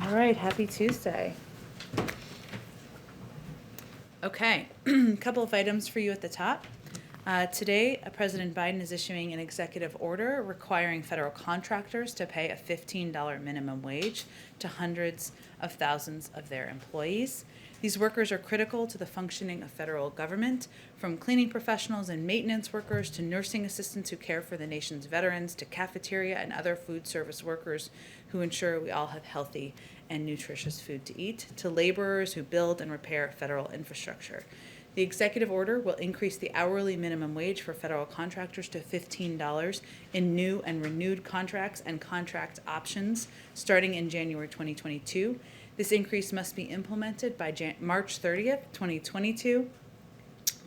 All right, happy Tuesday. Okay, a couple of items for you at the top. Today, President Biden is issuing an executive order requiring federal contractors to pay a $15 minimum wage to hundreds of thousands of their employees. These workers are critical to the functioning of federal government, from cleaning professionals and maintenance workers to nursing assistants who care for the nation's veterans to cafeteria and other food service workers who ensure we all have healthy and nutritious food to eat, to laborers who build and repair federal infrastructure. The executive order will increase the hourly minimum wage for federal contractors to $15 in new and renewed contracts and contract options starting in January 2022. This increase must be implemented by March 30th, 2022.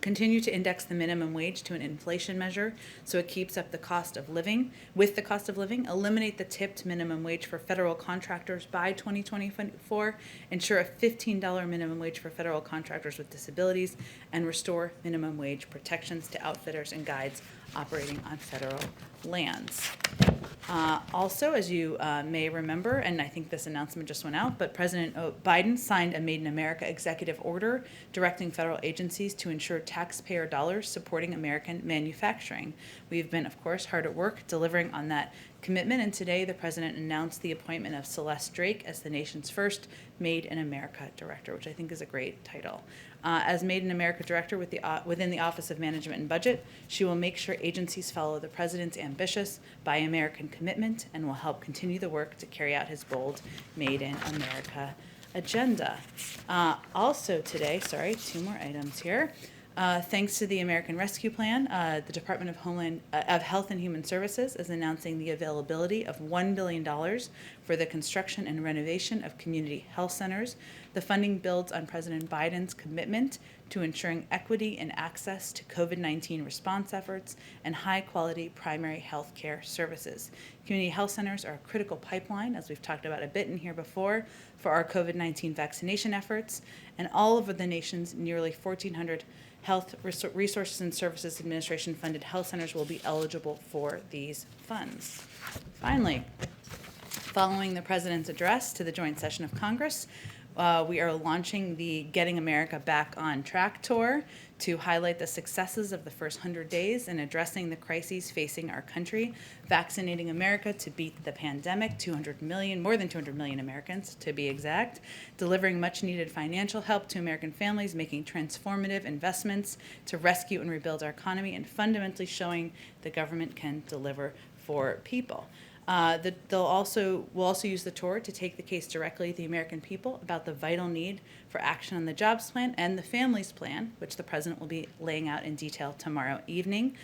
Continue to index the minimum wage to an inflation measure so it keeps up the cost of living with the cost of living. Eliminate the tipped minimum wage for federal contractors by 2024. Ensure a $15 minimum wage for federal contractors with disabilities, and restore minimum wage protections to outfitters and guides operating on federal lands. Also, as you may remember, and I think this announcement just went out, but President Biden signed a Made in America executive order directing federal agencies to ensure taxpayer dollars supporting American manufacturing. We've been, of course, hard at work delivering on that commitment, and today the President announced the appointment of Celeste Drake as the nation's first Made in America director, which I think is a great title. As Made in America director within the Office of Management and Budget, she will make sure agencies follow the President's ambitious Buy American commitment and will help continue the work to carry out his bold Made in America agenda. Also today, two more items here. Thanks to the American Rescue Plan, the Department of Health and Human Services is announcing the availability of $1 billion for the construction and renovation of community health centers. The funding builds on President Biden's commitment to ensuring equity and access to COVID-19 response efforts and high-quality primary health care services. Community health centers are a critical pipeline, as we've talked about a bit in here before, for our COVID-19 vaccination efforts, and all over the nation's nearly 1,400 Health Resources and Services Administration funded health centers will be eligible for these funds. Finally, following the President's address to the joint session of Congress, we are launching the Getting America Back on Track tour to highlight the successes of the first 100 days in addressing the crises facing our country, vaccinating America to beat the pandemic, more than 200 million Americans to be exact, delivering much needed financial help to American families, making transformative investments to rescue and rebuild our economy, and fundamentally showing the government can deliver for people. We'll also use the tour to take the case directly to the American people about the vital need for action on the jobs plan and the families plan, which the President will be laying out in detail tomorrow evening,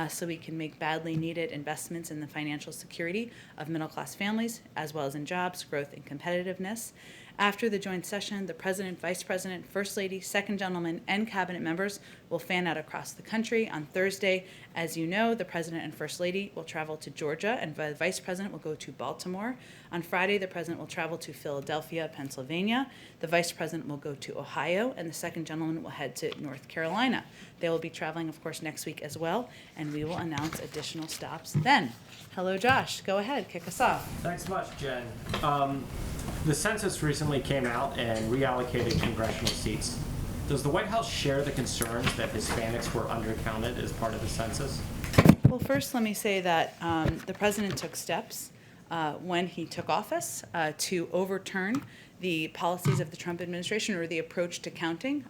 so we can make badly needed investments in the financial security of middle-class families, as well as in jobs, growth, and competitiveness. After the joint session, the President, Vice President, First Lady, Second Gentleman, and Cabinet members will fan out across the country. On Thursday, as you know, the President and First Lady will travel to Georgia, and the Vice President will go to Baltimore. On Friday, the President will travel to Philadelphia, Pennsylvania. The Vice President will go to Ohio, and the Second Gentleman will head to North Carolina. They will be traveling, of course, next week as well, and we will announce additional stops then. Hello, Josh. Go ahead. Kick us off. Thanks so much, Jen. The census recently came out and reallocated congressional seats. Does the White House share the concerns that Hispanics were undercounted as part of the census? Well, first, let me say that the President took steps when he took office to overturn the policies of the Trump administration, or the approach to counting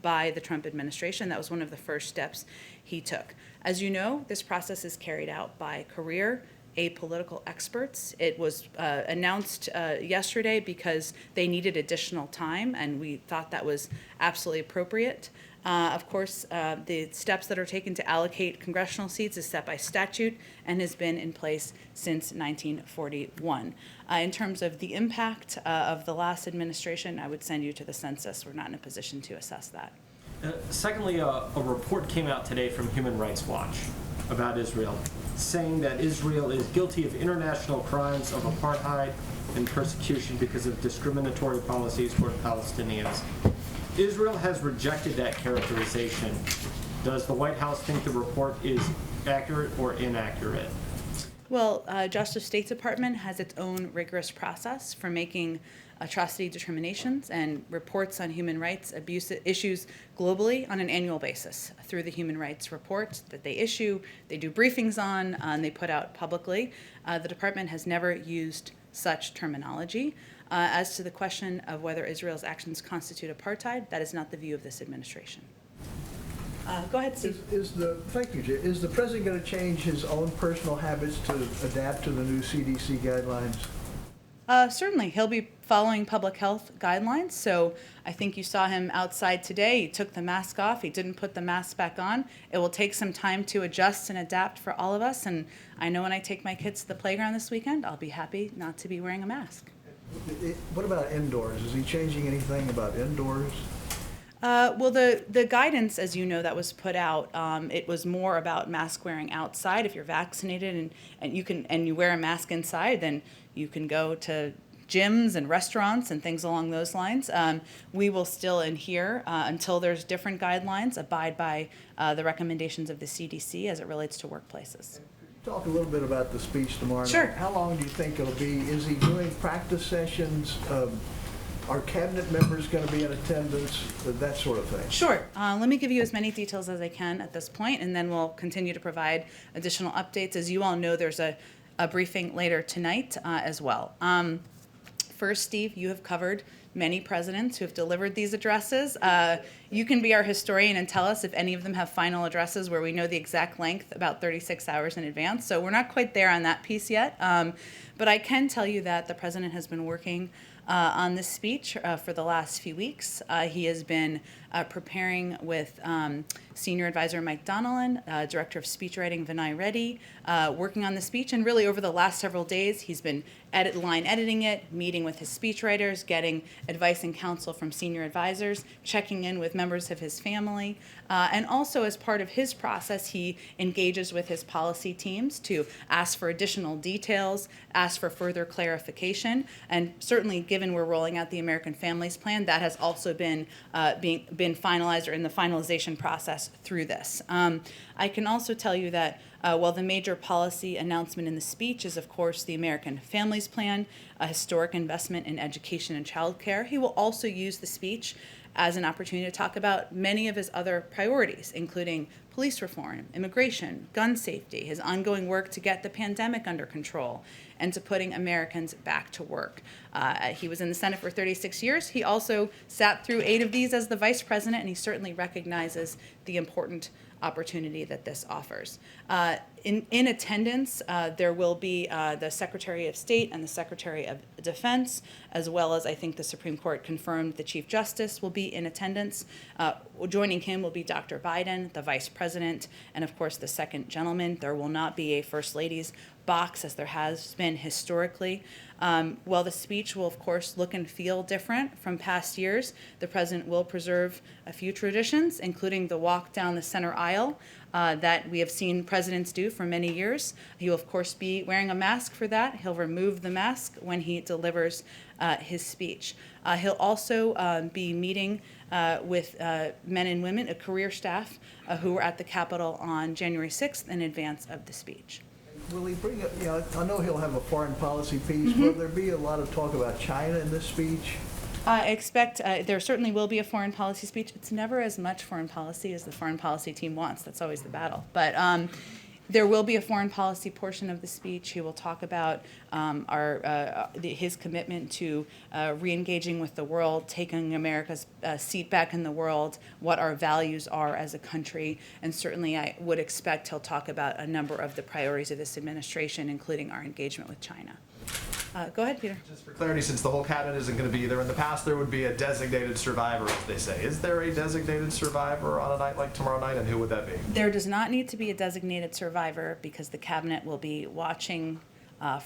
by the Trump administration. That was one of the first steps he took. As you know, this process is carried out by career apolitical experts. It was announced yesterday because they needed additional time, and we thought that was absolutely appropriate. Of course, the steps that are taken to allocate congressional seats is set by statute and has been in place since 1941. In terms of the impact of the last administration, I would send you to the census. We're not in a position to assess that. Secondly, a report came out today from Human Rights Watch about Israel, saying that Israel is guilty of international crimes of apartheid and persecution because of discriminatory policies toward Palestinians. Israel has rejected that characterization. Does the White House think the report is accurate or inaccurate? Well, Justice State Department has its own rigorous process for making atrocity determinations and reports on human rights abuse issues globally on an annual basis through the human rights reports that they issue, they do briefings on, and they put out publicly. The department has never used such terminology. As to the question of whether Israel's actions constitute apartheid, that is not the view of this administration. Go ahead, Steve. Thank you, Jay. Is the president going to change his own personal habits to adapt to the new CDC guidelines? Certainly. He'll be following public health guidelines. So I think you saw him outside today. He took the mask off. He didn't put the mask back on. It will take some time to adjust and adapt for all of us. And I know when I take my kids to the playground this weekend, I'll be happy not to be wearing a mask. What about indoors? Is he changing anything about indoors? Well, the guidance, as you know, that was put out, it was more about mask wearing outside. If you're vaccinated and you wear a mask inside, then you can go to gyms and restaurants and things along those lines. We will still adhere until there's different guidelines, abide by the recommendations of the CDC as it relates to workplaces. Talk a little bit about the speech tomorrow night. Sure. How long do you think it'll be? Is he doing practice sessions? Are cabinet members going to be in attendance? That sort of thing. Sure. Let me give you as many details as I can at this point, and then we'll continue to provide additional updates. As you all know, there's a briefing later tonight as well. First, Steve, you have covered many presidents who have delivered these addresses. You can be our historian and tell us if any of them have final addresses where we know the exact length about 36 hours in advance. So we're not quite there on that piece yet. But I can tell you that the president has been working on this speech for the last few weeks. He has been preparing with Senior Advisor Mike Donnellan, Director of Speechwriting Vinay Reddy, working on the speech. And really over the last several days, he's been line editing it, meeting with his speechwriters, getting advice and counsel from senior advisors, checking in with members of his family. And also as part of his process, he engages with his policy teams to ask for additional details, ask for further clarification. And certainly given we're rolling out the American Families Plan, that has also been been finalized or in the finalization process through this. I can also tell you that while the major policy announcement in the speech is, of course, the American Families Plan, a historic investment in education and childcare, he will also use the speech as an opportunity to talk about many of his other priorities, including police reform, immigration, gun safety, his ongoing work to get the pandemic under control, and to putting Americans back to work. He was in the Senate for 36 years. He also sat through 8 of these as the vice president, and he certainly recognizes the important opportunity that this offers. In attendance, there will be the Secretary of State and the Secretary of Defense, as well as I think the Supreme Court confirmed the Chief Justice will be in attendance. Joining him will be Dr. Biden, the Vice President, and of course the second gentleman. There will not be a First Lady's box as there has been historically. While the speech will, of course, look and feel different from past years, the president will preserve a few traditions, including the walk down the center aisle that we have seen presidents do for many years. He will, of course, be wearing a mask for that. He'll remove the mask when he delivers his speech. He'll also be meeting with men and women, a career staff who were at the Capitol on January 6th in advance of the speech. Will he bring up, I know he'll have a foreign policy piece. Will there be a lot of talk about China in this speech? I expect there certainly will be a foreign policy speech. It's never as much foreign policy as the foreign policy team wants. That's always the battle. But there will be a foreign policy portion of the speech. He will talk about his commitment to re-engaging with the world, taking America's seat back in the world, what our values are as a country, and certainly I would expect he'll talk about a number of the priorities of this administration, including our engagement with China. Go ahead, Peter. Just for clarity, since the whole cabinet isn't going to be there, in the past there would be a designated survivor, as they say. Is there a designated survivor on a night like tomorrow night, and who would that be? There does not need to be a designated survivor because the cabinet will be watching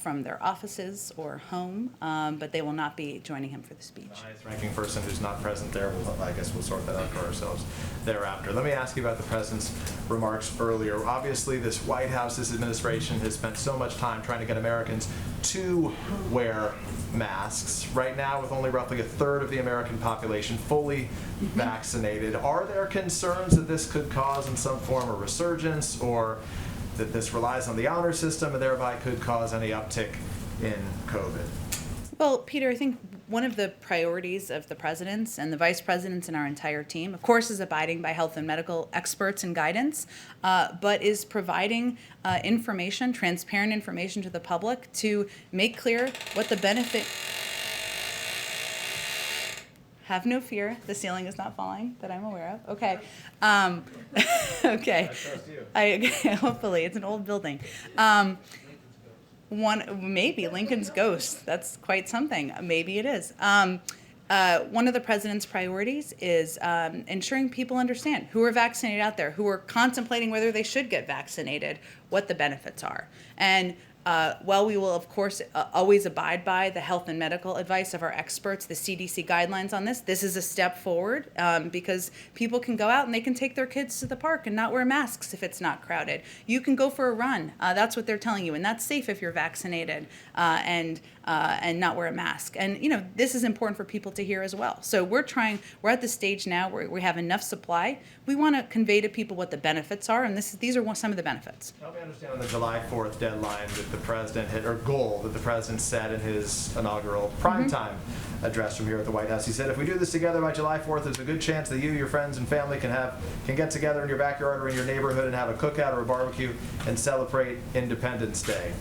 from their offices or home, but they will not be joining him for the speech. The highest ranking person who's not present there, I guess we'll sort that out for ourselves thereafter. Let me ask you about the president's remarks earlier. Obviously, this White House, this administration has spent so much time trying to get Americans to wear masks. Right now, with only roughly a third of the American population fully vaccinated, are there concerns that this could cause in some form a resurgence or that this relies on the honor system and thereby could cause any uptick in COVID? Well, Peter, I think one of the priorities of the presidents and the vice presidents and our entire team, of course, is abiding by health and medical experts and guidance, but is providing information, transparent information to the public to make clear what the benefit. Have no fear, the ceiling is not falling that I'm aware of. Okay. Okay. I trust you. Hopefully, it's an old building. Maybe Lincoln's ghost. That's quite something. Maybe it is. One of the president's priorities is ensuring people understand who are vaccinated out there, who are contemplating whether they should get vaccinated, what the benefits are. And while we will, of course, always abide by the health and medical advice of our experts, the CDC guidelines on this is a step forward because people can go out and they can take their kids to the park and not wear masks if it's not crowded. You can go for a run. That's what they're telling you, and that's safe if you're vaccinated and not wear a mask. And this is important for people to hear as well. So we're at the stage now where we have enough supply. We want to convey to people what the benefits are, and these are some of the benefits. Help me understand on the July 4th deadline that the president hit, or goal that the president set in his inaugural primetime address from here at the White House. He said, if we do this together by July 4th, there's a good chance that you, your friends, and family can get together in your backyard or in your neighborhood and have a cookout or a barbecue and celebrate Independence Day.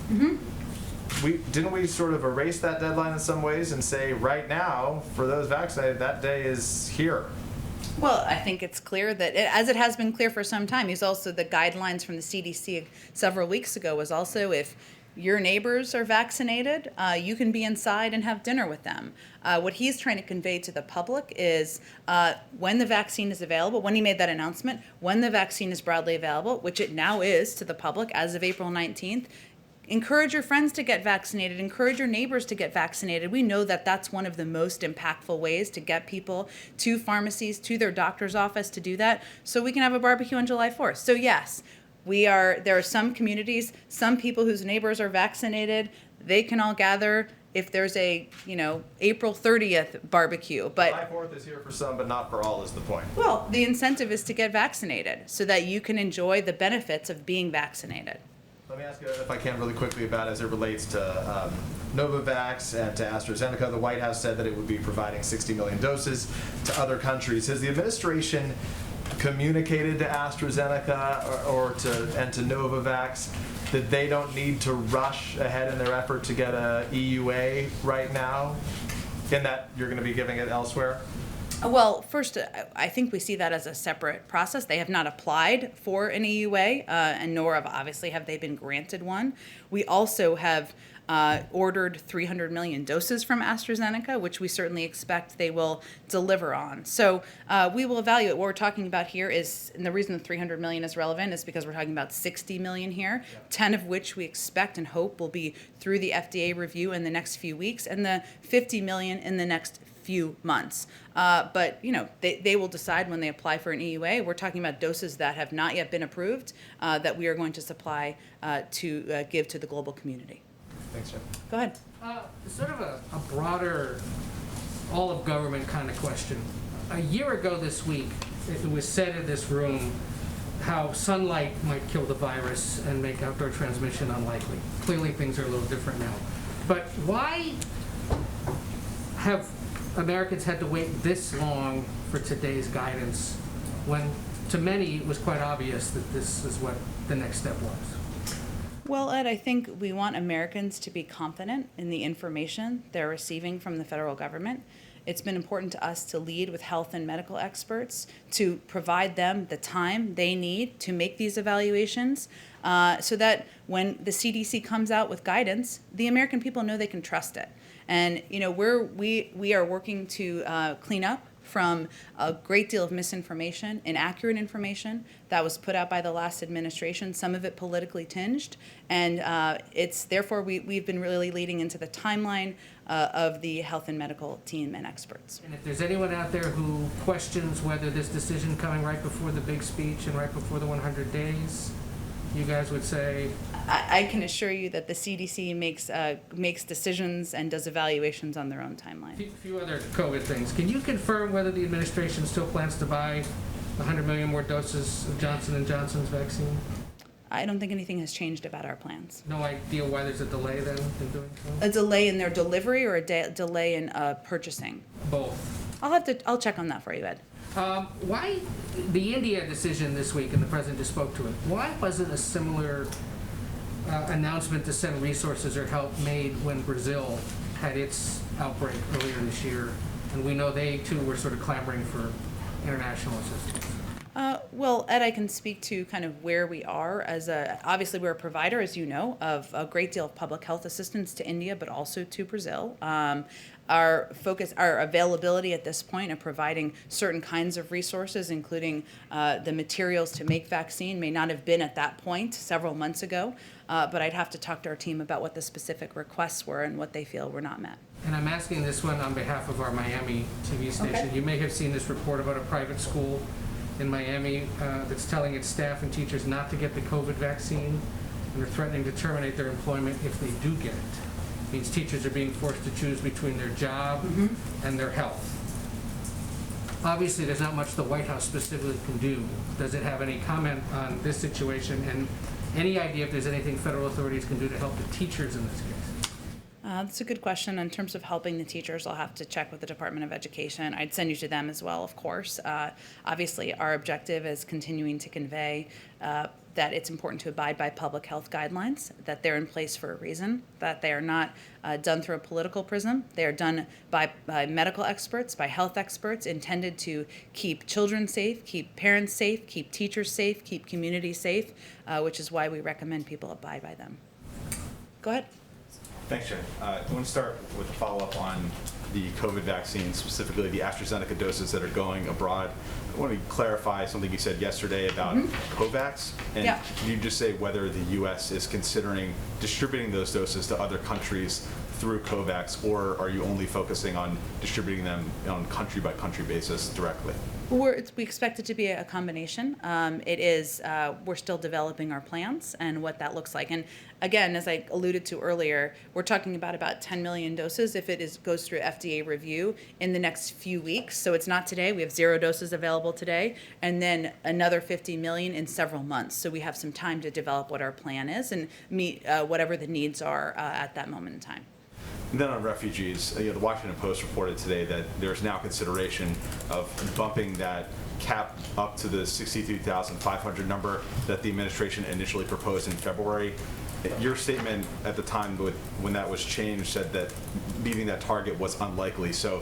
Didn't we sort of erase that deadline in some ways and say right now, for those vaccinated, that day is here? Well, I think it's clear that, as it has been clear for some time, the guidelines from the CDC several weeks ago was also if your neighbors are vaccinated, you can be inside and have dinner with them. What he's trying to convey to the public is when the vaccine is available, when he made that announcement, when the vaccine is broadly available, which it now is to the public as of April 19th, encourage your friends to get vaccinated. Encourage your neighbors to get vaccinated. We know that that's one of the most impactful ways to get people to pharmacies, to their doctor's office to do that, so we can have a barbecue on July 4th. So yes, there are some communities, some people whose neighbors are vaccinated. They can all gather if there's a, April 30th barbecue. But July 4th is here for some, but not for all is the point. Well, the incentive is to get vaccinated so that you can enjoy the benefits of being vaccinated. Let me ask you, if I can, really quickly about as it relates to Novavax and to AstraZeneca. The White House said that it would be providing 60 million doses to other countries. Has the administration communicated to AstraZeneca or to Novavax that they don't need to rush ahead in their effort to get a EUA right now, in that you're going to be giving it elsewhere? Well, first, I think we see that as a separate process. They have not applied for an EUA, and nor obviously have they been granted one. We also have ordered 300 million doses from AstraZeneca, which we certainly expect they will deliver on. So we will evaluate. What we're talking about here is, and the reason the 300 million is relevant is because we're talking about 60 million here, 10 of which we expect and hope will be through the FDA review in the next few weeks, and the 50 million in the next few months. But they will decide when they apply for an EUA. We're talking about doses that have not yet been approved that we are going to supply to give to the global community. Thanks, Jim. Go ahead. Sort of a broader, all of government kind of question. A year ago this week, it was said in this room how sunlight might kill the virus and make outdoor transmission unlikely. Clearly things are a little different now. But why have Americans had to wait this long for today's guidance when to many it was quite obvious that this is what the next step was? Well, Ed, I think we want Americans to be confident in the information they're receiving from the federal government. It's been important to us to lead with health and medical experts, to provide them the time they need to make these evaluations, so that when the CDC comes out with guidance, the American people know they can trust it. And we are working to clean up from a great deal of misinformation, inaccurate information that was put out by the last administration, some of it politically tinged, and it's therefore we've been really leading into the timeline of the health and medical team and experts. And if there's anyone out there who questions whether this decision coming right before the big speech and right before the 100 days, you guys would say? I can assure you that the CDC makes decisions and does evaluations on their own timeline. A few other COVID things. Can you confirm whether the administration still plans to buy 100 million more doses of Johnson & Johnson's vaccine? I don't think anything has changed about our plans. No idea why there's a delay then in doing so? A delay in their delivery or a delay in purchasing? Both. I'll check on that for you, Ed. Why, the India decision this week, and the president just spoke to it, why wasn't a similar announcement to send resources or help made when Brazil had its outbreak earlier this year? And we know they too were sort of clamoring for international assistance. Well, Ed, I can speak to kind of where we are obviously we're a provider, as you know, of a great deal of public health assistance to India, but also to Brazil. Our focus, our availability at this point of providing certain kinds of resources, including the materials to make vaccine, may not have been at that point several months ago, but I'd have to talk to our team about what the specific requests were and what they feel were not met. And I'm asking this one on behalf of our Miami TV station. Okay. You may have seen this report about a private school in Miami that's telling its staff and teachers not to get the COVID vaccine, and they're threatening to terminate their employment if they do get it. Means teachers are being forced to choose between their job and their health. Obviously, there's not much the White House specifically can do. Does it have any comment on this situation, and any idea if there's anything federal authorities can do to help the teachers in this case? That's a good question. In terms of helping the teachers, I'll have to check with the Department of Education. I'd send you to them as well, of course. Obviously, our objective is continuing to convey that it's important to abide by public health guidelines, that they're in place for a reason, that they are not done through a political prism. They are done by medical experts, by health experts, intended to keep children safe, keep parents safe, keep teachers safe, keep communities safe, which is why we recommend people abide by them. Go ahead. Thanks, Jen. I want to start with a follow-up on the COVID vaccine, specifically the AstraZeneca doses that are going abroad. I want to clarify something you said yesterday about COVAX. And Yeah. can you just say whether the U.S. is considering distributing those doses to other countries through COVAX, or are you only focusing on distributing them on country-by-country basis directly? We expect it to be a combination. We're still developing our plans and what that looks like. And again, as I alluded to earlier, we're talking about 10 million doses if it goes through FDA review in the next few weeks. So it's not today. We have 0 doses available today, and then another 50 million in several months. So we have some time to develop what our plan is and meet whatever the needs are at that moment in time. And then on refugees, the Washington Post reported today that there's now consideration of bumping that cap up to the 62,500 number that the administration initially proposed in February. Your statement at the time when that was changed said that meeting that target was unlikely. So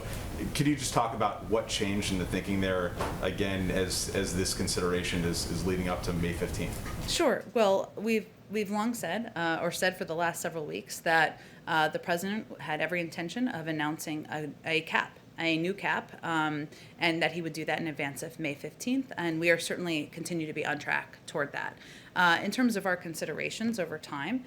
could you just talk about what changed in the thinking there, again, as this consideration is leading up to May 15th? Sure. Well, we've long said, or said for the last several weeks, that the president had every intention of announcing a new cap, and that he would do that in advance of May 15th, and we are certainly continue to be on track toward that. In terms of our considerations over time,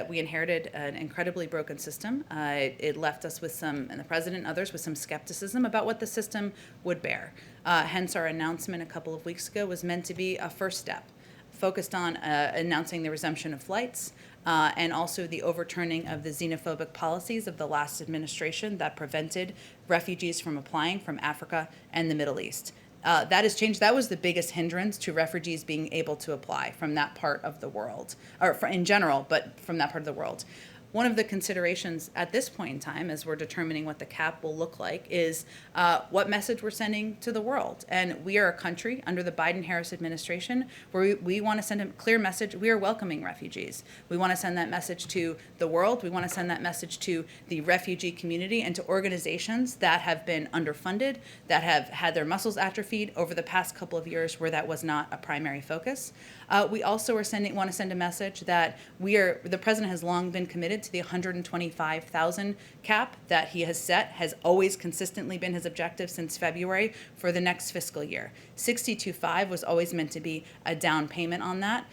we inherited an incredibly broken system. It left us with and the president and others, with some skepticism about what the system would bear. Hence, our announcement a couple of weeks ago was meant to be a first step, focused on announcing the resumption of flights, and also the overturning of the xenophobic policies of the last administration that prevented refugees from applying from Africa and the Middle East. That has changed. That was the biggest hindrance to refugees being able to apply from that part of the world, or in general, but from that part of the world. One of the considerations at this point in time, as we're determining what the cap will look like, is what message we're sending to the world. And we are a country under the Biden-Harris administration where we want to send a clear message. We are welcoming refugees. We want to send that message to the world. We want to send that message to the refugee community and to organizations that have been underfunded, that have had their muscles atrophied over the past couple of years where that was not a primary focus. We also want to send a message that the president has long been committed to the 125,000 cap that he has set, has always consistently been his objective since February for the next fiscal year. 62.5 was always meant to be a down payment on that,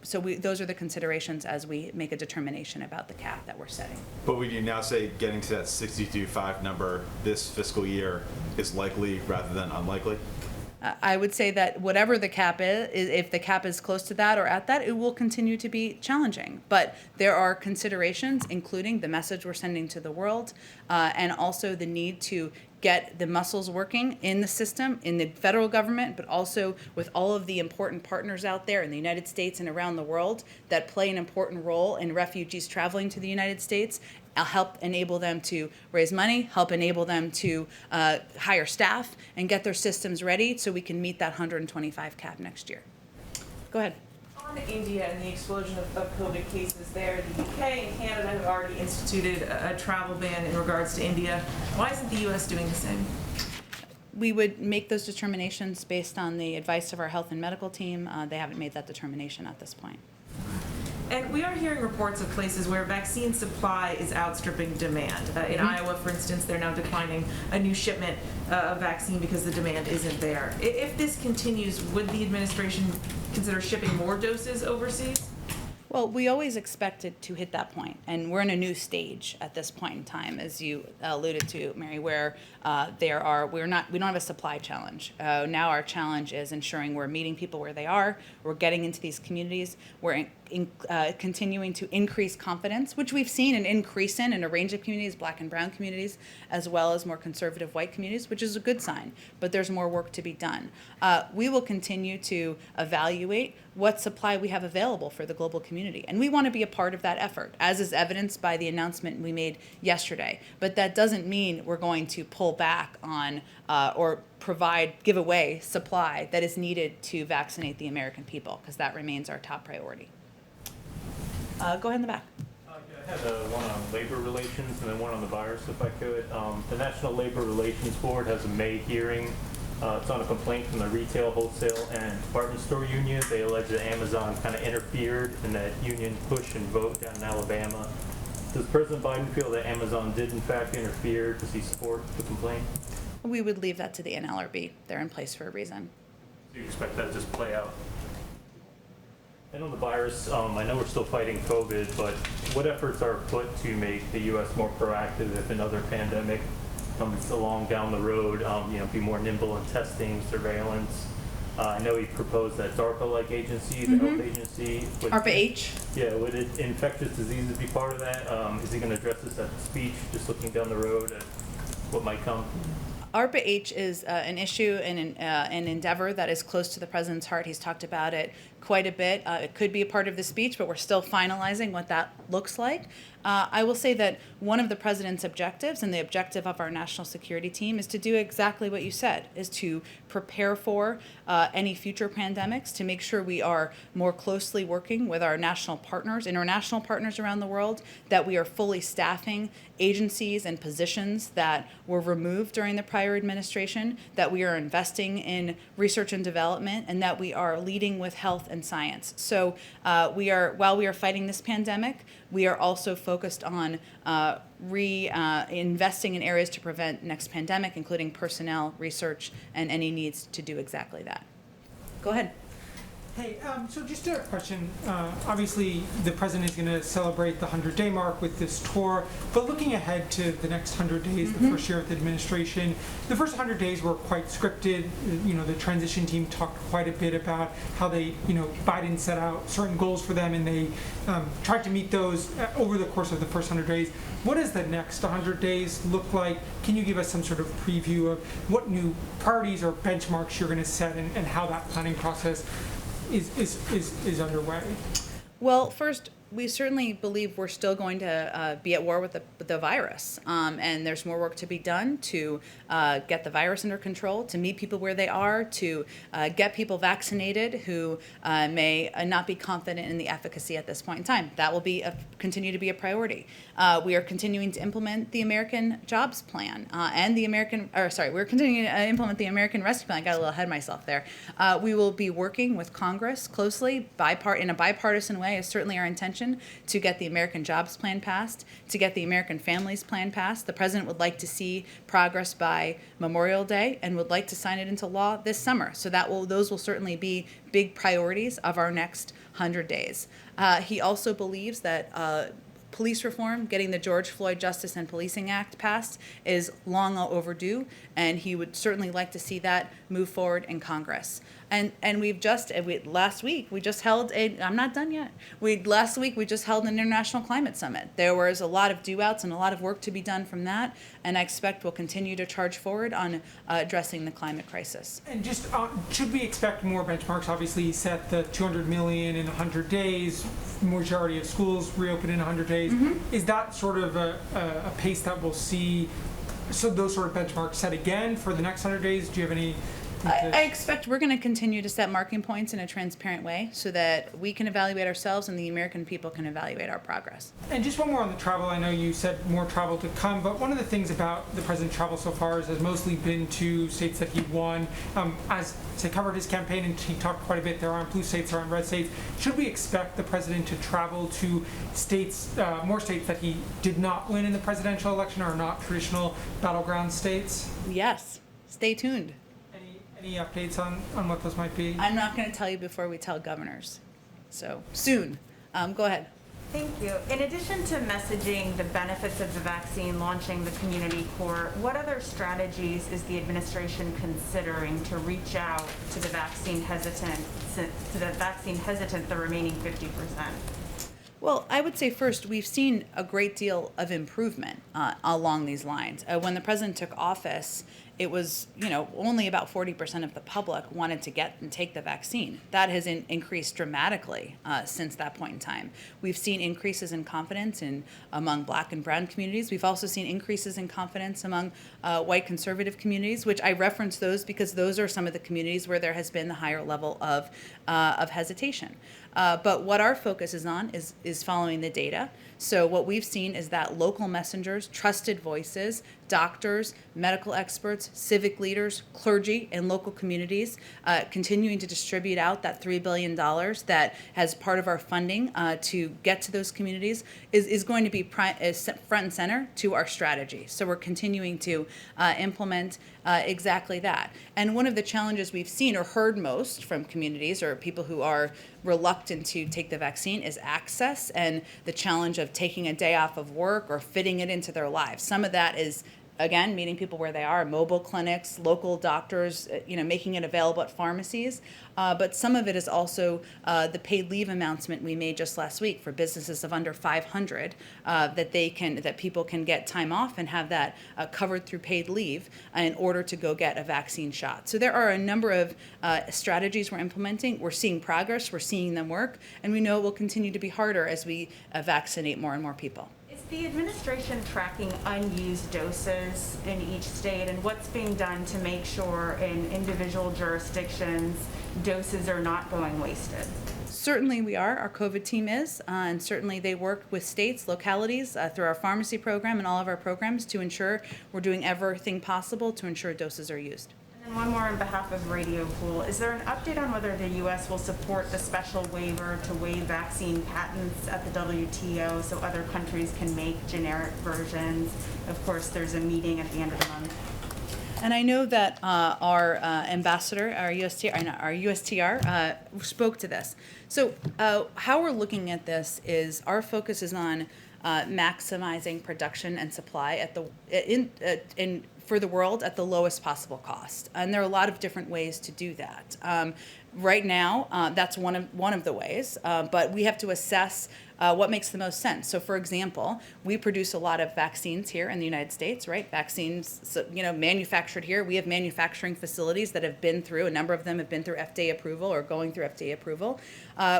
so those are the considerations as we make a determination about the cap that we're setting. But would you now say getting to that 62.5 number this fiscal year is likely rather than unlikely? I would say that whatever the cap is, if the cap is close to that or at that, it will continue to be challenging. But there are considerations, including the message we're sending to the world, and also the need to get the muscles working in the system, in the federal government, but also with all of the important partners out there in the United States and around the world that play an important role in refugees traveling to the United States. I'll help enable them to raise money, help enable them to hire staff, and get their systems ready so we can meet that 125 cap next year. Go ahead. On India and the explosion of COVID cases there, the UK and Canada have already instituted a travel ban in regards to India. Why isn't the US doing the same? We would make those determinations based on the advice of our health and medical team. They haven't made that determination at this point. And we are hearing reports of places where vaccine supply is outstripping demand. In Iowa, for instance, they're now declining a new shipment of vaccine because the demand isn't there. If this continues, would the administration consider shipping more doses overseas? Well, we always expected to hit that point, and we're in a new stage at this point in time, as you alluded to, Mary, where we don't have a supply challenge. Now our challenge is ensuring we're meeting people where they are, we're getting into these communities, we're continuing to increase confidence, which we've seen an increase in a range of communities, black and brown communities, as well as more conservative white communities, which is a good sign, but there's more work to be done. We will continue to evaluate what supply we have available for the global community, and we want to be a part of that effort, as is evidenced by the announcement we made yesterday. But that doesn't mean we're going to pull back on or give away supply that is needed to vaccinate the American people, because that remains our top priority. Go ahead in the back. Yeah, I had one on labor relations and then one on the virus, if I could. The National Labor Relations Board has a May hearing. It's on a complaint from the retail, wholesale, and department store union. They allege that Amazon kind of interfered in that union push and vote down in Alabama. Does President Biden feel that Amazon did in fact interfere? Does he support the complaint? We would leave that to the NLRB. They're in place for a reason. Do you expect that to just play out? And on the virus, I know we're still fighting COVID, but what efforts are put to make the U.S. more proactive if another pandemic comes along down the road, be more nimble in testing, surveillance? I know he proposed that DARPA-like agency, the health agency. ARPA-H? Yeah, would infectious diseases be part of that? Is he going to address this at the speech, just looking down the road at what might come? ARPA-H is an issue and an endeavor that is close to the president's heart. He's talked about it quite a bit. It could be a part of the speech, but we're still finalizing what that looks like. I will say that one of the president's objectives and the objective of our national security team is to do exactly what you said, is to prepare for any future pandemics, to make sure we are more closely working with our national partners, international partners around the world, that we are fully staffing agencies and positions that were removed during the prior administration, that we are investing in research and development, and that we are leading with health and science. So while we are fighting this pandemic, we are also focused on investing in areas to prevent next pandemic, including personnel, research, and any needs to do exactly that. Go ahead. Hey, so just a question. Obviously, the president is going to celebrate the 100-day mark with this tour, but looking ahead to the next 100 days, the first year of the administration, the first 100 days were quite scripted. The transition team talked quite a bit about how they, Biden set out certain goals for them, and they tried to meet those over the course of the first 100 days. What does the next 100 days look like? Can you give us some sort of preview of what new priorities or benchmarks you're going to set and how that planning process is underway? Well, first, we certainly believe we're still going to be at war with the virus, and there's more work to be done to get the virus under control, to meet people where they are, to get people vaccinated who may not be confident in the efficacy at this point in time. That will continue to be a priority. We are continuing to implement the American Jobs Plan we're continuing to implement the American Rescue Plan. I got a little ahead of myself there. We will be working with Congress closely, in a bipartisan way, is certainly our intention, to get the American Jobs Plan passed, to get the American Families Plan passed. The president would like to see progress by Memorial Day and would like to sign it into law this summer. So those will certainly be big priorities of our next 100 days. He also believes that police reform, getting the George Floyd Justice and Policing Act passed, is long overdue, and he would certainly like to see that move forward in Congress. And last week we just held I'm not done yet. Last week we just held an international climate summit. There was a lot of do-outs and a lot of work to be done from that, and I expect we'll continue to charge forward on addressing the climate crisis. And just, should we expect more benchmarks? Obviously, you set the 200 million in 100 days, majority of schools reopen in 100 days. Is that sort of a pace that we'll see, so those sort of benchmarks set again for the next 100 days? Do you have any? I expect we're going to continue to set marking points in a transparent way so that we can evaluate ourselves and the American people can evaluate our progress. And just one more on the travel. I know you said more travel to come, but one of the things about the president's travel so far is has mostly been to states that he won. As he covered his campaign and he talked quite a bit, there aren't blue states, there aren't red states. Should we expect the president to travel to states, more states that he did not win in the presidential election or are not traditional battleground states? Yes, stay tuned. Any updates on what those might be? I'm not going to tell you before we tell governors. So soon. Go ahead. Thank you. In addition to messaging the benefits of the vaccine, launching the community core, what other strategies is the administration considering to reach out to the vaccine hesitant, the remaining 50%? Well, I would say first, we've seen a great deal of improvement along these lines. When the president took office, it was, only about 40% of the public wanted to get and take the vaccine. That has increased dramatically since that point in time. We've seen increases in confidence among Black and brown communities. We've also seen increases in confidence among white conservative communities, which I reference those because those are some of the communities where there has been the higher level of hesitation. But what our focus is on is following the data. So what we've seen is that local messengers, trusted voices, doctors, medical experts, civic leaders, clergy, and local communities continuing to distribute out that $3 billion that has part of our funding to get to those communities is going to be front and center to our strategy. So we're continuing to implement exactly that. And one of the challenges we've seen or heard most from communities or people who are reluctant to take the vaccine is access and the challenge of taking a day off of work or fitting it into their lives. Some of that is, again, meeting people where they are, mobile clinics, local doctors, making it available at pharmacies. But some of it is also the paid leave announcement we made just last week for businesses of under 500 that people can get time off and have that covered through paid leave in order to go get a vaccine shot. So there are a number of strategies we're implementing. We're seeing progress, we're seeing them work, and we know it will continue to be harder as we vaccinate more and more people. Is the administration tracking unused doses in each state, and what's being done to make sure in individual jurisdictions doses are not going wasted? Certainly we are. Our COVID team is, and certainly they work with states, localities, through our pharmacy program and all of our programs to ensure we're doing everything possible to ensure doses are used. And one more on behalf of Radio Pool. Is there an update on whether the U.S. will support the special waiver to waive vaccine patents at the WTO so other countries can make generic versions? Of course, there's a meeting at the end of the month. And I know that our ambassador, our USTR, spoke to this. So how we're looking at this is our focus is on maximizing production and supply for the world at the lowest possible cost. And there are a lot of different ways to do that. Right now, that's one of the ways, but we have to assess what makes the most sense. So, for example, we produce a lot of vaccines here in the United States, right? Vaccines, manufactured here. We have manufacturing facilities that have been through, a number of them have been through FDA approval or going through FDA approval.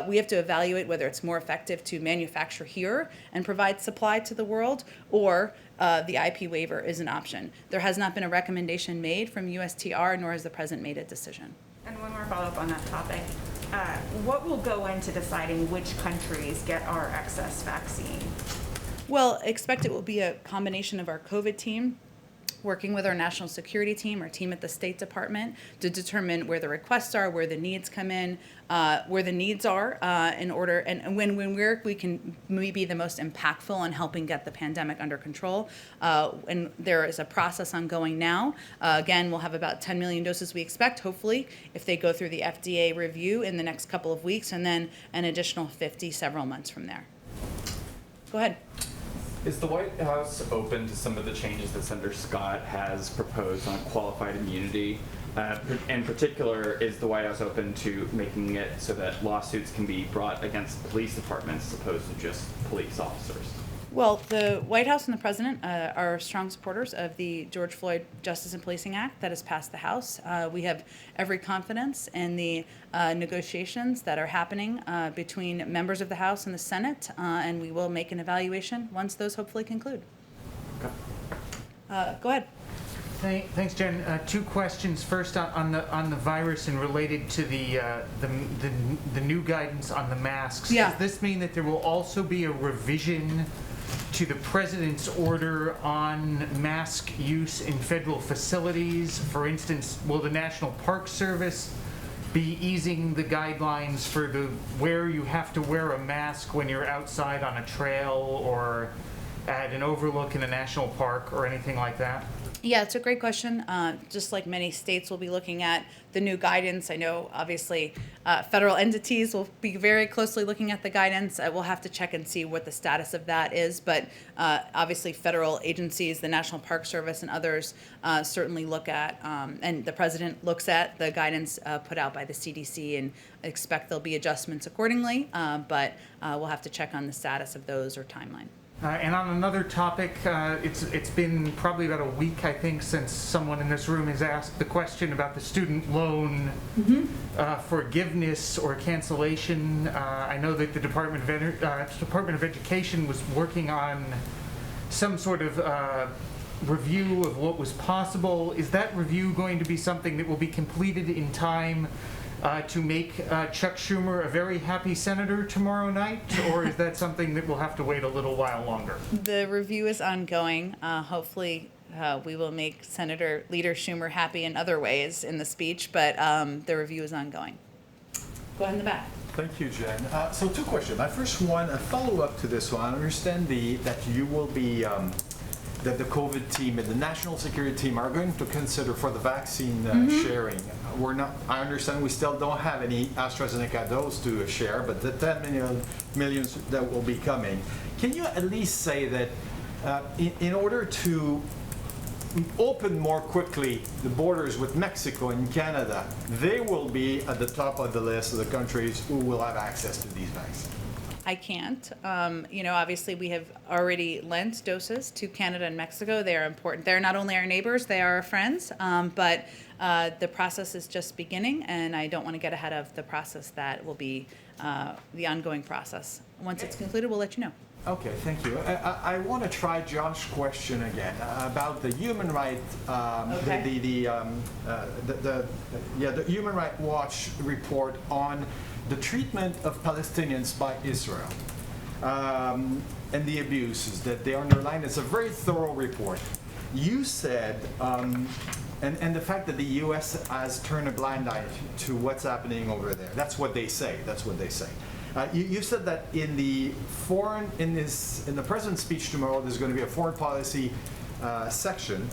We have to evaluate whether it's more effective to manufacture here and provide supply to the world, or the IP waiver is an option. There has not been a recommendation made from USTR, nor has the president made a decision. And one more follow-up on that topic. What will go into deciding which countries get our excess vaccine? Well, expect it will be a combination of our COVID team working with our national security team, our team at the State Department, to determine where the requests are, where the needs come in, where the needs are, in order, and when we can be the most impactful on helping get the pandemic under control. And there is a process ongoing now. Again, we'll have about 10 million doses we expect, hopefully, if they go through the FDA review in the next couple of weeks, and then an additional 50 several months from there. Go ahead. Is the White House open to some of the changes that Senator Scott has proposed on qualified immunity? In particular, is the White House open to making it so that lawsuits can be brought against police departments as opposed to just police officers? Well, the White House and the President are strong supporters of the George Floyd Justice and Policing Act that has passed the House. We have every confidence in the negotiations that are happening between members of the House and the Senate, and we will make an evaluation once those hopefully conclude. Go ahead. Thanks, Jen. Two questions. First, on the virus and related to the new guidance on the masks. Yeah. Does this mean that there will also be a revision to the president's order on mask use in federal facilities? For instance, will the National Park Service be easing the guidelines for where you have to wear a mask when you're outside on a trail or at an overlook in a national park or anything like that? Yeah, it's a great question. Just like many states will be looking at the new guidance. I know, obviously, federal entities will be very closely looking at the guidance. We'll have to check and see what the status of that is. But obviously, federal agencies, the National Park Service and others certainly look at, and the president looks at the guidance put out by the CDC and expect there'll be adjustments accordingly. But we'll have to check on the status of those or timeline. And on another topic, it's been probably about a week, I think, since someone in this room has asked the question about the student loan forgiveness or cancellation. I know that the Department of Education was working on some sort of review of what was possible. Is that review going to be something that will be completed in time to make Chuck Schumer a very happy senator tomorrow night, or is that something that will have to wait a little while longer? The review is ongoing. Hopefully, we will make Leader Schumer happy in other ways in the speech, but the review is ongoing. Go ahead in the back. Thank you, Jen. So two questions. My first one, a follow-up to this one. I understand that you will be, that the COVID team and the national security team are going to consider for the vaccine sharing. I understand we still don't have any AstraZeneca dose to share, but the 10 million that will be coming. Can you at least say that in order to open more quickly the borders with Mexico and Canada, they will be at the top of the list of the countries who will have access to these vaccines? I can't. Obviously we have already lent doses to Canada and Mexico. They are important. They're not only our neighbors, they are our friends, but the process is just beginning, and I don't want to get ahead of the process that will be the ongoing process. Once it's concluded, we'll let you know. Okay, thank you. I want to try Josh's question again about the human rights, the Human Rights Watch report on the treatment of Palestinians by Israel and the abuses that they underline. It's a very thorough report. You said, and the fact that the U.S. has turned a blind eye to what's happening over there. That's what they say. That's what they say. You said that in the president's speech tomorrow, there's going to be a foreign policy section,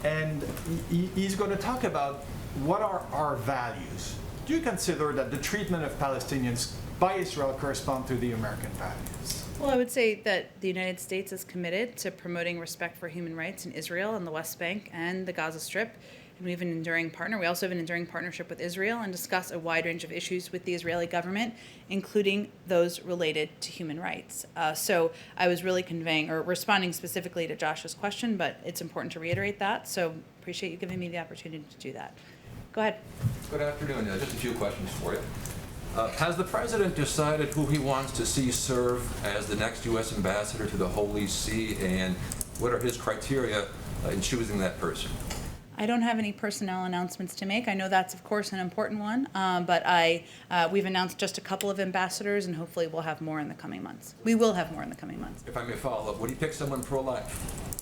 and he's going to talk about what are our values. Do you consider that the treatment of Palestinians by Israel correspond to the American values? Well, I would say that the United States is committed to promoting respect for human rights in Israel and the West Bank and the Gaza Strip. And we have an enduring partner. We also have an enduring partnership with Israel and discuss a wide range of issues with the Israeli government, including those related to human rights. So I was really responding specifically to Josh's question, but it's important to reiterate that. So appreciate you giving me the opportunity to do that. Go ahead. Good afternoon. Just a few questions for you. Has the president decided who he wants to see serve as the next U.S. ambassador to the Holy See, and what are his criteria in choosing that person? I don't have any personnel announcements to make. I know that's, of course, an important one, but we've announced just a couple of ambassadors, and hopefully we'll have more in the coming months. We will have more in the coming months. If I may follow up, would he pick someone pro-life?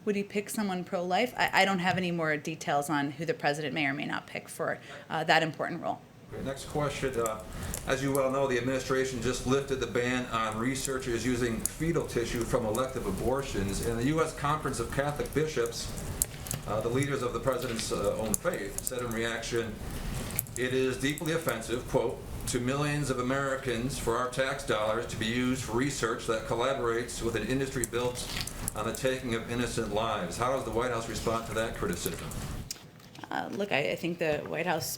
Would he pick someone pro-life? I don't have any more details on who the president may or may not pick for that important role. Okay, next question. As you well know, the administration just lifted the ban on researchers using fetal tissue from elective abortions. And the U.S. Conference of Catholic Bishops, the leaders of the president's own faith, said in reaction, "It is deeply offensive, quote, to millions of Americans for our tax dollars to be used for research that collaborates with an industry built on the taking of innocent lives. How does the White House respond to that criticism? Look, I think the White House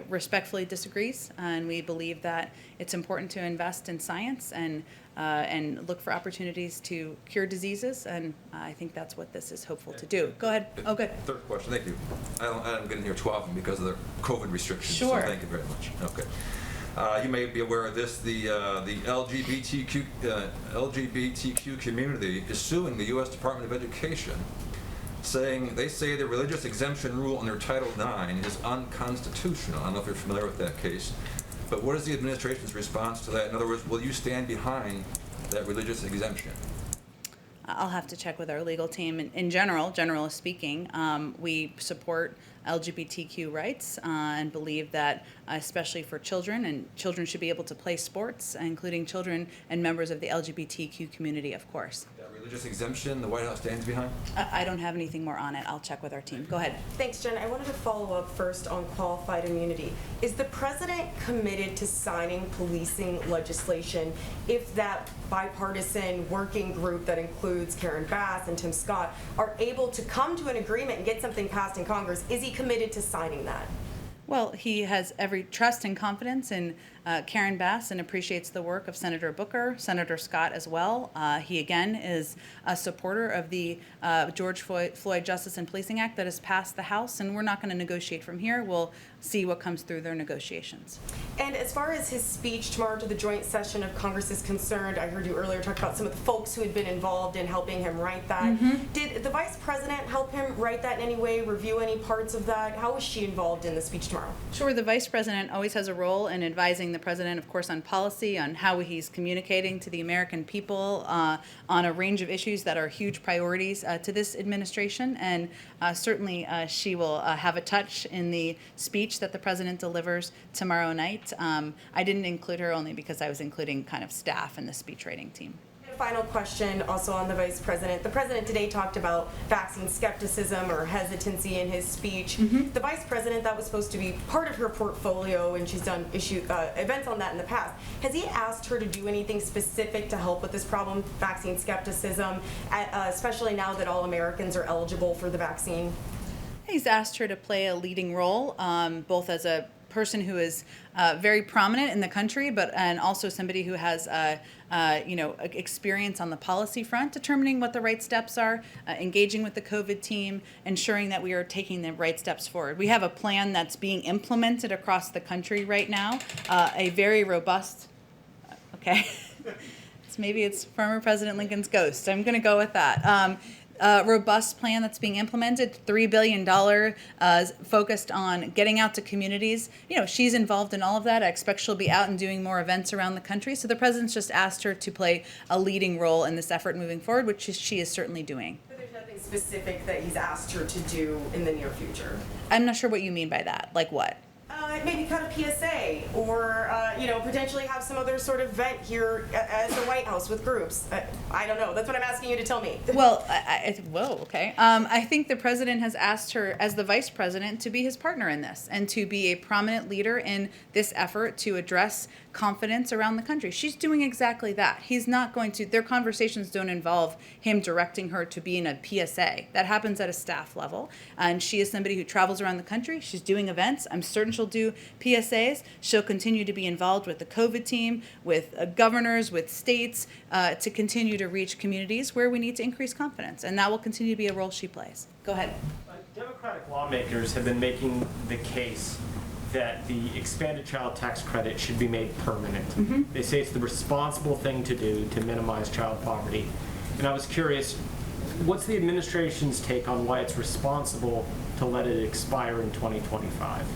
respectfully disagrees, and we believe that it's important to invest in science and look for opportunities to cure diseases, and I think that's what this is hopeful to do. Go ahead. Oh, good. Third question, thank you. I'm getting here too often because of the COVID restrictions. Sure. So thank you very much. Okay. You may be aware of this. The LGBTQ community is suing the U.S. Department of Education, saying they say the religious exemption rule under Title IX is unconstitutional. I don't know if you're familiar with that case, but what is the administration's response to that? In other words, will you stand behind that religious exemption? I'll have to check with our legal team. In generally speaking, we support LGBTQ rights and believe that, especially for children, and children should be able to play sports, including children and members of the LGBTQ community, of course. That religious exemption the White House stands behind? I don't have anything more on it. I'll check with our team. Go ahead. Thanks, Jen. I wanted to follow up first on qualified immunity. Is the president committed to signing policing legislation if that bipartisan working group that includes Karen Bass and Tim Scott are able to come to an agreement and get something passed in Congress? Is he committed to signing that? Well, he has every trust and confidence in Karen Bass and appreciates the work of Senator Booker, Senator Scott as well. He, again, is a supporter of the George Floyd Justice and Policing Act that has passed the House, and we're not going to negotiate from here. We'll see what comes through their negotiations. And as far as his speech tomorrow to the joint session of Congress is concerned, I heard you earlier talk about some of the folks who had been involved in helping him write that. Mm-hmm. Did the Vice President help him write that in any way, review any parts of that? How was she involved in the speech tomorrow? Sure, the Vice President always has a role in advising the President, of course, on policy, on how he's communicating to the American people on a range of issues that are huge priorities to this administration. And certainly she will have a touch in the speech that the President delivers tomorrow night. I didn't include her only because I was including kind of staff and the speech writing team. Final question also on the Vice President. The President today talked about vaccine skepticism or hesitancy in his speech. Mm-hmm. The Vice President, that was supposed to be part of her portfolio, and she's done events on that in the past. Has he asked her to do anything specific to help with this problem, vaccine skepticism, especially now that all Americans are eligible for the vaccine? He's asked her to play a leading role, both as a person who is very prominent in the country, and also somebody who has experience on the policy front, determining what the right steps are, engaging with the COVID team, ensuring that we are taking the right steps forward. We have a plan that's being implemented across the country right now, a very robust, okay, maybe it's former President Lincoln's ghost. I'm going to go with that. Robust plan that's being implemented, $3 billion focused on getting out to communities. She's involved in all of that. I expect she'll be out and doing more events around the country. So the President's just asked her to play a leading role in this effort moving forward, which she is certainly doing. But there's nothing specific that he's asked her to do in the near future? I'm not sure what you mean by that. Like what? Maybe cut a PSA or, potentially have some other sort of event here at the White House with groups. I don't know. That's what I'm asking you to tell me. Well, okay. I think the President has asked her, as the Vice President, to be his partner in this and to be a prominent leader in this effort to address confidence around the country. She's doing exactly that. He's not going to, their conversations don't involve him directing her to be in a PSA. That happens at a staff level. And she is somebody who travels around the country. She's doing events. I'm certain she'll do PSAs. She'll continue to be involved with the COVID team, with governors, with states, to continue to reach communities where we need to increase confidence. And that will continue to be a role she plays. Go ahead. Democratic lawmakers have been making the case that the expanded child tax credit should be made permanent. Mm-hmm. They say it's the responsible thing to do to minimize child poverty. And I was curious, what's the administration's take on why it's responsible to let it expire in 2025?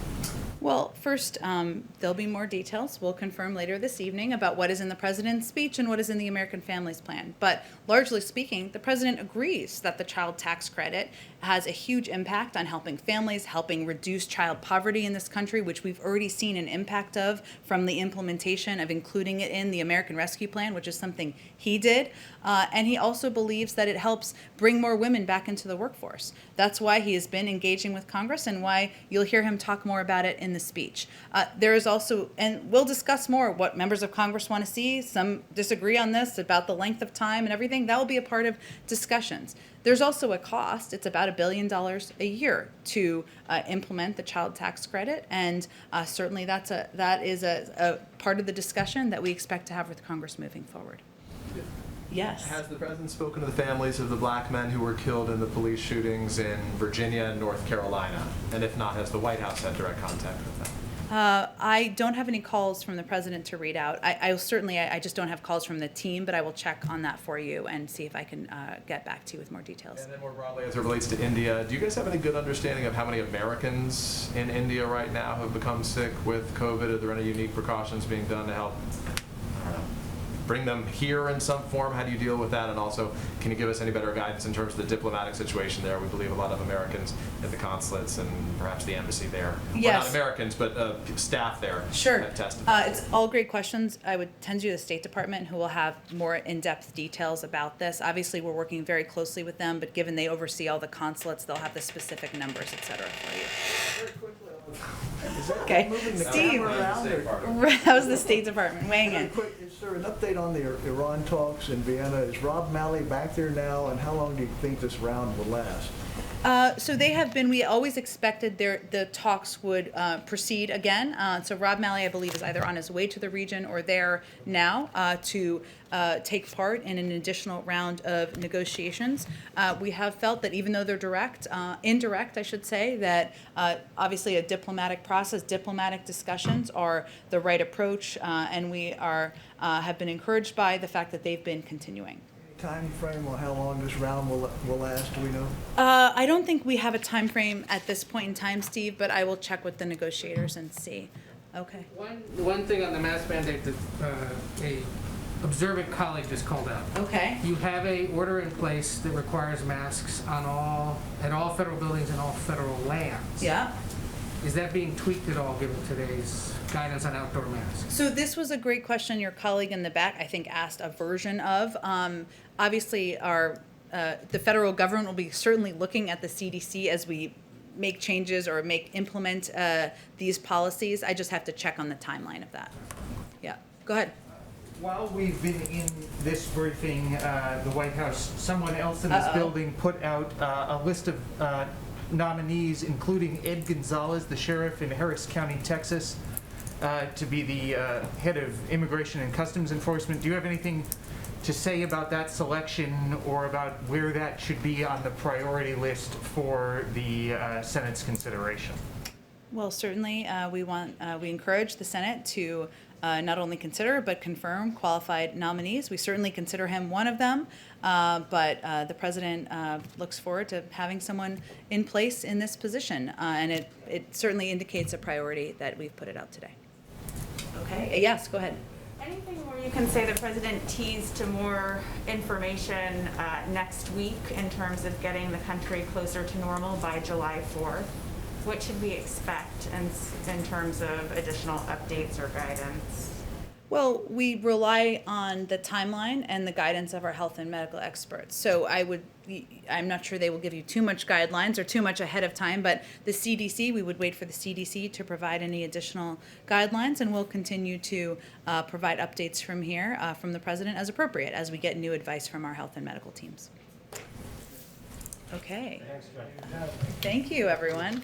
Well, first, there'll be more details. We'll confirm later this evening about what is in the President's speech and what is in the American Families Plan. But largely speaking, the President agrees that the child tax credit has a huge impact on helping families, helping reduce child poverty in this country, which we've already seen an impact of from the implementation of including it in the American Rescue Plan, which is something he did. And he also believes that it helps bring more women back into the workforce. That's why he has been engaging with Congress and why you'll hear him talk more about it in the speech. There is also, and we'll discuss more what members of Congress want to see. Some disagree on this about the length of time and everything. That will be a part of discussions. There's also a cost. It's about $1 billion a year to implement the child tax credit, and certainly that is a part of the discussion that we expect to have with Congress moving forward. Yes. Has the president spoken to the families of the black men who were killed in the police shootings in Virginia and North Carolina? And if not, has the White House had direct contact with them? I don't have any calls from the president to read out. I just don't have calls from the team, but I will check on that for you and see if I can get back to you with more details. And then more broadly, as it relates to India, do you guys have any good understanding of how many Americans in India right now have become sick with COVID? Are there any unique precautions being done to help, I don't know, bring them here in some form? How do you deal with that? And also, can you give us any better guidance in terms of the diplomatic situation there? We believe a lot of Americans at the consulates and perhaps the embassy there. Yes. Well, not Americans, but staff there Sure. have testified. It's all great questions. I would tend to the State Department, who will have more in-depth details about this. Obviously, we're working very closely with them, but given they oversee all the consulates, they'll have the specific numbers, et cetera, for you. Very quickly, is that Okay. moving the Steve. camera around? Or- That was the State Department weighing Very in. quick, is there an update on the Iran talks in Vienna? Is Rob Malley back there now, and how long do you think this round will last? So they have been, we always expected the talks would proceed again. So Rob Malley, I believe, is either on his way to the region or there now to take part in an additional round of negotiations. We have felt that even though they're indirect, I should say, that obviously a diplomatic process, diplomatic discussions are the right approach, and we have been encouraged by the fact that they've been continuing. Time frame on how long this round will last, do we know? I don't think we have a time frame at this point in time, Steve, but I will check with the negotiators and see. Okay. One thing on the mask mandate that a observant colleague just called out. Okay. You have a order in place that requires masks at all federal buildings and all federal lands. Yeah. Is that being tweaked at all given today's guidance on outdoor masks? So this was a great question. Your colleague in the back, I think, asked a version of. Obviously, the federal government will be certainly looking at the CDC as we make changes or implement these policies. I just have to check on the timeline of that. Yeah. Go ahead. While we've been in this briefing, the White House, someone else in this building put out a list of nominees, including Ed Gonzalez, the sheriff in Harris County, Texas, to be the head of Immigration and Customs Enforcement. Do you have anything to say about that selection or about where that should be on the priority list for the Senate's consideration? Well, certainly, we encourage the Senate to not only consider but confirm qualified nominees. We certainly consider him one of them, but the president looks forward to having someone in place in this position, and it certainly indicates a priority that we've put it out today. Okay. Yes, go ahead. Anything more you can say the president teased to more information next week in terms of getting the country closer to normal by July 4th? What should we expect in terms of additional updates or guidance? Well, we rely on the timeline and the guidance of our health and medical experts. So I'm not sure they will give you too much guidelines or too much ahead of time, but the CDC, we would wait for the CDC to provide any additional guidelines, and we'll continue to provide updates from here from the president as appropriate as we get new advice from our health and medical teams. Okay. Thank you, everyone.